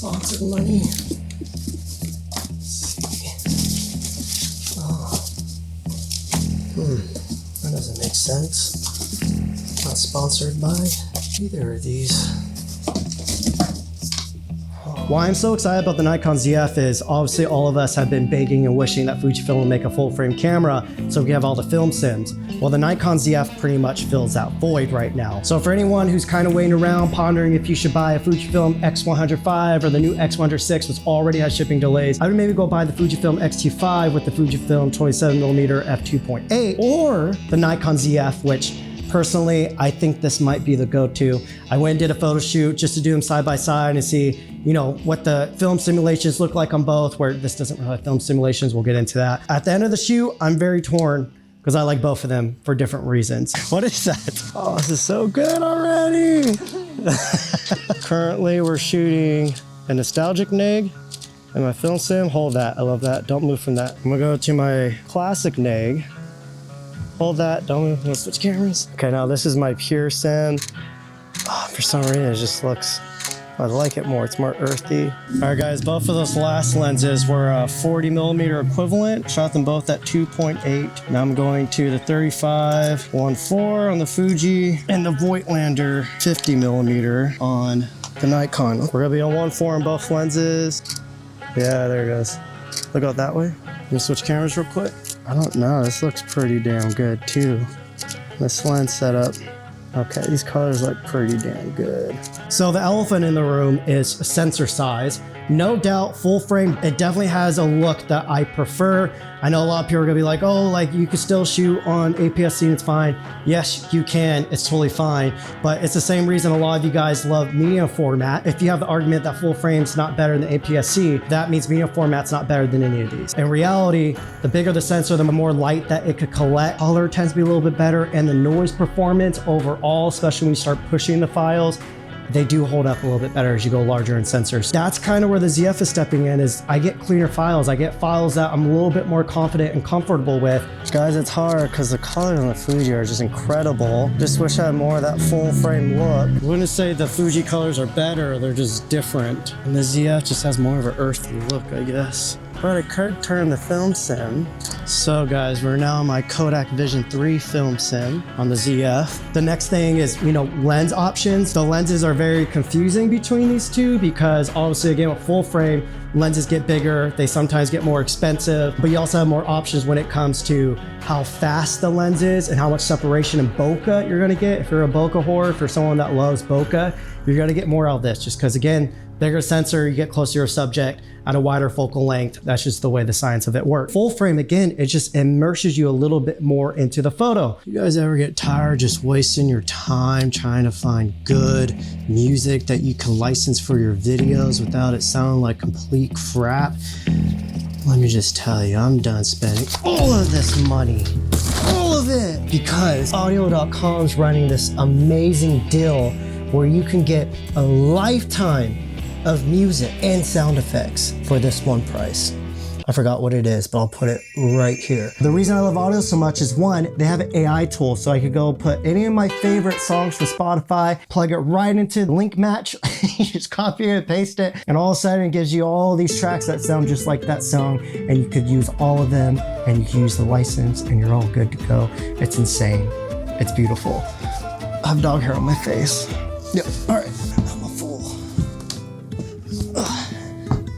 Sponsored money. That doesn't make sense. Not sponsored by either of these. Why I'm so excited about the Nikon ZF is obviously all of us have been begging and wishing that Fujifilm would make a full frame camera so we have all the film sims. Well, the Nikon ZF pretty much fills that void right now. So for anyone who's kind of waiting around pondering if you should buy a Fujifilm X100VI or the new X100VI, which already has shipping delays, I would maybe go buy the Fujifilm XT5 with the Fujifilm 27mm f2.8 or the Nikon ZF, which personally, I think this might be the go-to. I went and did a photo shoot just to do them side by side and see, you know, what the film simulations look like on both, where this doesn't really have film simulations. We'll get into that. At the end of the shoot, I'm very torn because I like both of them for different reasons. What is that? Oh, this is so good already. Currently, we're shooting a nostalgic neg and my film sim. Hold that, I love that. Don't move from that. I'm gonna go to my classic neg. Hold that, don't move, let's switch cameras. Okay, now this is my pure sim. Oh, for some reason, it just looks, I like it more, it's more earthy. All right guys, both of those last lenses were a 40mm equivalent. Shot them both at 2.8. Now I'm going to the 35-1.4 on the Fuji and the Voigtlander 50mm on the Nikon. We're gonna be on 1.4 on both lenses. Yeah, there it goes. Look out that way. Let me switch cameras real quick. I don't know, this looks pretty damn good too. This lens setup. Okay, these colors look pretty damn good. So the elephant in the room is sensor size. No doubt, full frame, it definitely has a look that I prefer. I know a lot of people are gonna be like, oh, like you can still shoot on APS-C and it's fine. Yes, you can, it's totally fine. But it's the same reason a lot of you guys love medium format. If you have the argument that full frame's not better than APS-C, that means medium format's not better than any of these. In reality, the bigger the sensor, the more light that it could collect. Color tends to be a little bit better, and the noise performance overall, especially when you start pushing the files, they do hold up a little bit better as you go larger in sensors. That's kind of where the ZF is stepping in, is I get cleaner files. I get files that I'm a little bit more confident and comfortable with. Guys, it's hard because the colors on the Fuji are just incredible. Just wish I had more of that full frame look. I wouldn't say the Fuji colors are better, they're just different. And the ZF just has more of an earthy look, I guess. But I could turn the film sim. So guys, we're now on my Kodak Vision 3 film sim on the ZF. The next thing is, you know, lens options. The lenses are very confusing between these two because obviously again with full frame, lenses get bigger, they sometimes get more expensive, but you also have more options when it comes to how fast the lens is and how much separation and bokeh you're gonna get. If you're a bokeh whore, if you're someone that loves bokeh, you're gonna get more out of this just because again, bigger sensor, you get closer to your subject at a wider focal length. That's just the way the science of it works. Full frame, again, it just immerses you a little bit more into the photo. You guys ever get tired just wasting your time trying to find good music that you can license for your videos without it sounding like complete crap? Let me just tell you, I'm done spending all of this money, all of it, because Audiio.com is running this amazing deal where you can get a lifetime of music and sound effects for this one price. I forgot what it is, but I'll put it right here. The reason I love Audiio so much is one, they have an AI tool, so I could go put any of my favorite songs from Spotify, plug it right into the link match, you just copy it, paste it, and all of a sudden it gives you all these tracks that sound just like that song, and you could use all of them, and you can use the license, and you're all good to go. It's insane. It's beautiful. I have dog hair on my face. Yep, all right, I'm a fool.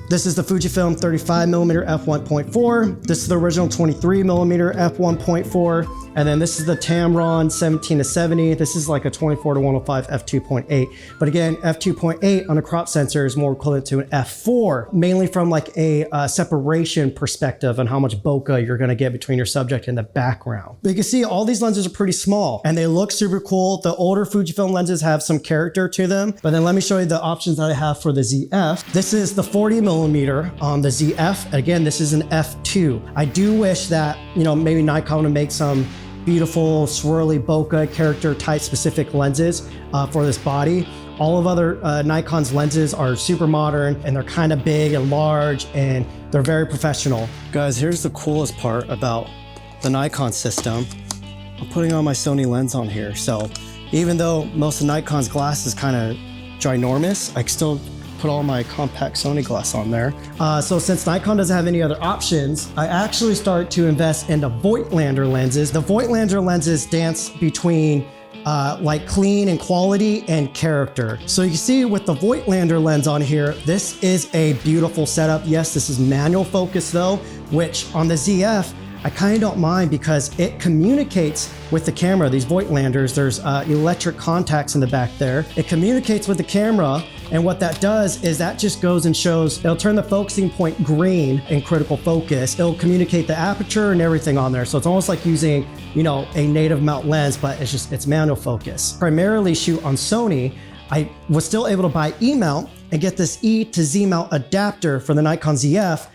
This is the Fujifilm 35mm f1.4. This is the original 23mm f1.4. And then this is the Tamron 17-70. This is like a 24-105 f2.8. But again, f2.8 on a crop sensor is more equivalent to an f4, mainly from like a separation perspective on how much bokeh you're gonna get between your subject and the background. But you can see all these lenses are pretty small and they look super cool. The older Fujifilm lenses have some character to them. But then let me show you the options that I have for the ZF. This is the 40mm on the ZF. Again, this is an f2. I do wish that, you know, maybe Nikon would make some beautiful swirly bokeh character type specific lenses for this body. All of other Nikon's lenses are super modern and they're kind of big and large and they're very professional. Guys, here's the coolest part about the Nikon system. I'm putting on my Sony lens on here. So even though most of Nikon's glass is kind of ginormous, I can still put put all my compact Sony glass on there. So since Nikon doesn't have any other options, I actually start to invest into Voigtlander lenses. The Voigtlander lenses dance between like clean and quality and character. So you can see with the Voigtlander lens on here, this is a beautiful setup. Yes, this is manual focus though, which on the ZF, I kind of don't mind because it communicates with the camera. These Voigtlanders, there's electric contacts in the back there. It communicates with the camera, and what that does is that just goes and shows, it'll turn the focusing point green in critical focus. It'll communicate the aperture and everything on there. So it's almost like using, you know, a native mount lens, but it's manual focus. Primarily shoot on Sony. I was still able to buy E-mount and get this E to Z mount adapter for the Nikon ZF,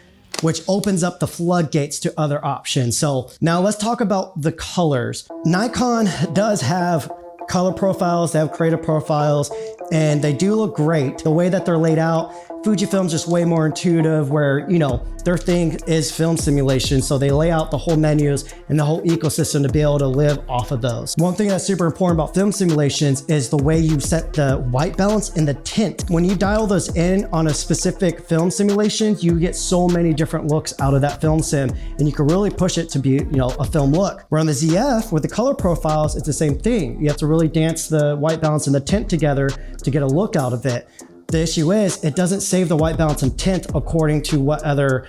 which opens up the floodgates to other options. So now let's talk about the colors. Nikon does have color profiles, they have creative profiles, and they do look great. The way that they're laid out, Fujifilm's just way more intuitive where, you know, their thing is film simulation. So they lay out the whole menus and the whole ecosystem to be able to live off of those. One thing that's super important about film simulations is the way you set the white balance and the tint. When you dial those in on a specific film simulation, you get so many different looks out of that film sim, and you can really push it to be, you know, a film look. Where on the ZF, with the color profiles, it's the same thing. You have to really dance the white balance and the tint together to get a look out of it. The issue is it doesn't save the white balance and tint according to what other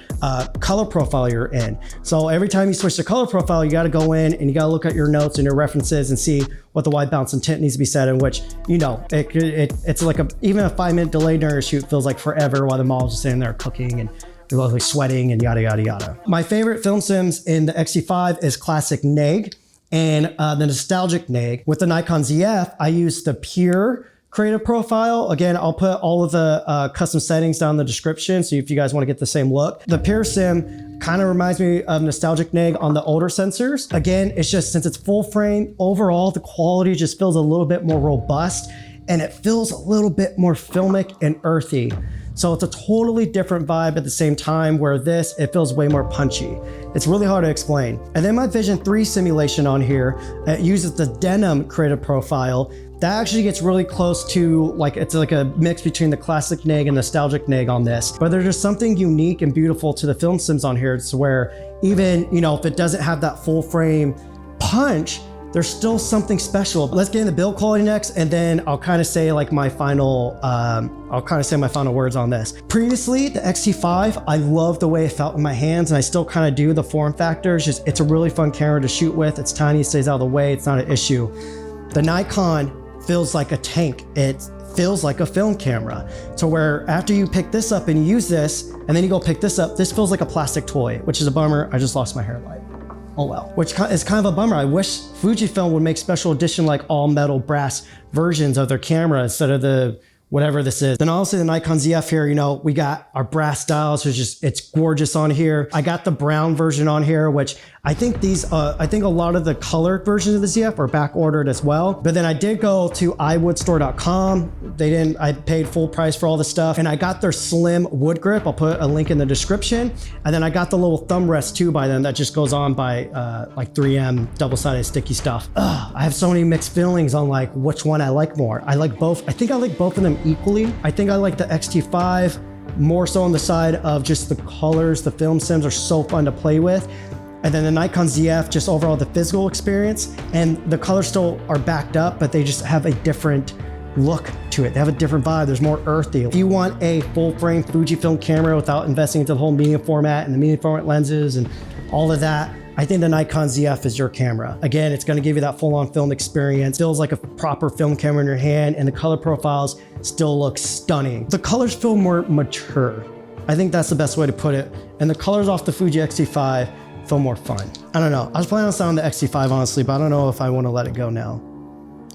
color profile you're in. So every time you switch the color profile, you got to go in and you got to look at your notes and your references and see what the white balance and tint needs to be set in, which, you know, it's like even a 5-minute delay during a shoot feels like forever while the model's just sitting there cooking and you're like sweating and yada, yada, yada. My favorite film sims in the XT5 is classic neg and the nostalgic neg. With the Nikon ZF, I use the pure creative profile. Again, I'll put all of the custom settings down in the description, so if you guys want to get the same look. The pure sim kind of reminds me of nostalgic neg on the older sensors. Again, it's just since it's full frame, overall the quality just feels a little bit more robust and it feels a little bit more filmic and earthy. So it's a totally different vibe at the same time, where this, it feels way more punchy. It's really hard to explain. And then my Vision 3 simulation on here, it uses the Denim creative profile. That actually gets really close to, like, it's like a mix between the classic neg and nostalgic neg on this. But there's just something unique and beautiful to the film sims on here. It's where even, you know, if it doesn't have that full frame punch, there's still something special. But let's get into build quality next, and then I'll kind of say like my final, my final words on this. Previously, the XT5, I love the way it felt in my hands, and I still kind of do. The form factor. It's a really fun camera to shoot with. It's tiny, it stays out of the way, it's not an issue. The Nikon feels like a tank. It feels like a film camera, to where after you pick this up and you use this, and then you go pick this up, this feels like a plastic toy, which is a bummer. I just lost my hair light. Oh well, which is kind of a bummer. I wish Fujifilm would make special edition, like all metal brass versions of their camera instead of the whatever this is. Then obviously the Nikon ZF here, you know, we got our brass styles, which is, it's gorgeous on here. I got the brown version on here, which I think I think a lot of the colored versions of the ZF are back ordered as well. But then I did go to iwoodstore.com. I paid full price for all the stuff, and I got their slim wood grip. I'll put a link in the description. And then I got the little thumb rest too by them that just goes on by like 3M double-sided sticky stuff. I have so many mixed feelings on like which one I like more. I like both. I think I like both of them equally. I think I like the XT5 more so on the side of just the colors. The film sims are so fun to play with. And then the Nikon ZF, just overall the physical experience, and the colors still are backed up, but they just have a different look to it. They have a different vibe. There's more earthy. If you want a full frame Fujifilm camera without investing into the whole medium format and the medium format lenses and all of that, I think the Nikon ZF is your camera. Again, it's gonna give you that full-on film experience. Feels like a proper film camera in your hand, and the color profiles still look stunning. The colors feel more mature. I think that's the best way to put it. And the colors off the Fuji XT5 feel more fun. I don't know. I was planning on selling the XT5 honestly, but I don't know if I want to let it go now.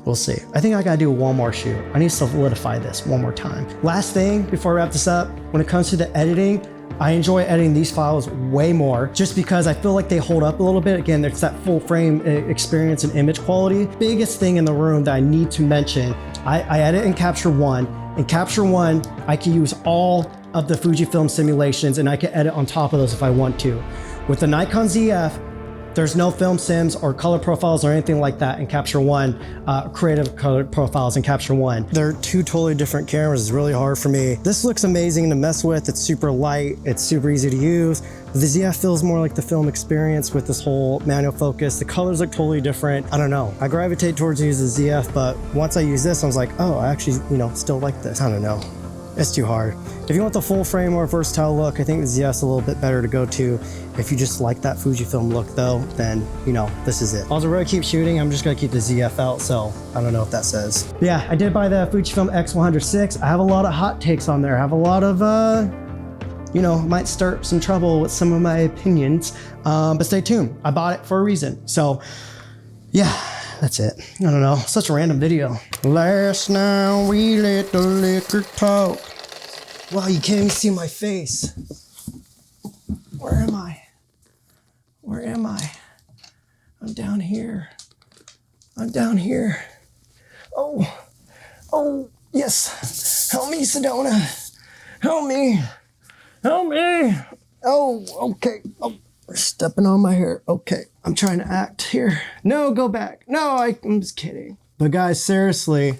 We'll see. I think I gotta do one more shoot. I need to solidify this one more time. Last thing before I wrap this up, when it comes to the editing, I enjoy editing these files way more just because I feel like they hold up a little bit. Again, there's that full frame experience and image quality. Biggest thing in the room that I need to mention, I edit in Capture One. In Capture One, I can use all of the Fujifilm simulations and I can edit on top of those if I want to. With the Nikon ZF, There's no film sims or color profiles or anything like that in Capture One, creative color profiles in Capture One. They're two totally different cameras. It's really hard for me. This looks amazing to mess with. It's super light. It's super easy to use. The ZF feels more like the film experience with this whole manual focus. The colors look totally different. I don't know. I gravitate towards using the ZF, but once I use this, I was like, oh, I actually, still like this. I don't know. It's too hard. If you want the full frame or versatile look, I think the ZF's a little bit better to go to. If you just like that Fujifilm look though, then this is it. Also, really keep shooting. I'm just gonna keep the ZF out, so I don't know what that says. But yeah, I did buy the Fujifilm X100VI. I have a lot of hot takes on there. I have a lot of, might start some trouble with some of my opinions, but stay tuned. I bought it for a reason. So yeah, that's it. I don't know, such a random video. Last night we let the liquor talk. Wow, you can't even see my face. Where am I? Where am I? I'm down here. I'm down here. Oh, yes. Help me, Sedona. Help me. Help me. Oh, okay. Oh, we're stepping on my hair. Okay, I'm trying to act here. No, go back. No, I'm just kidding. But guys, seriously,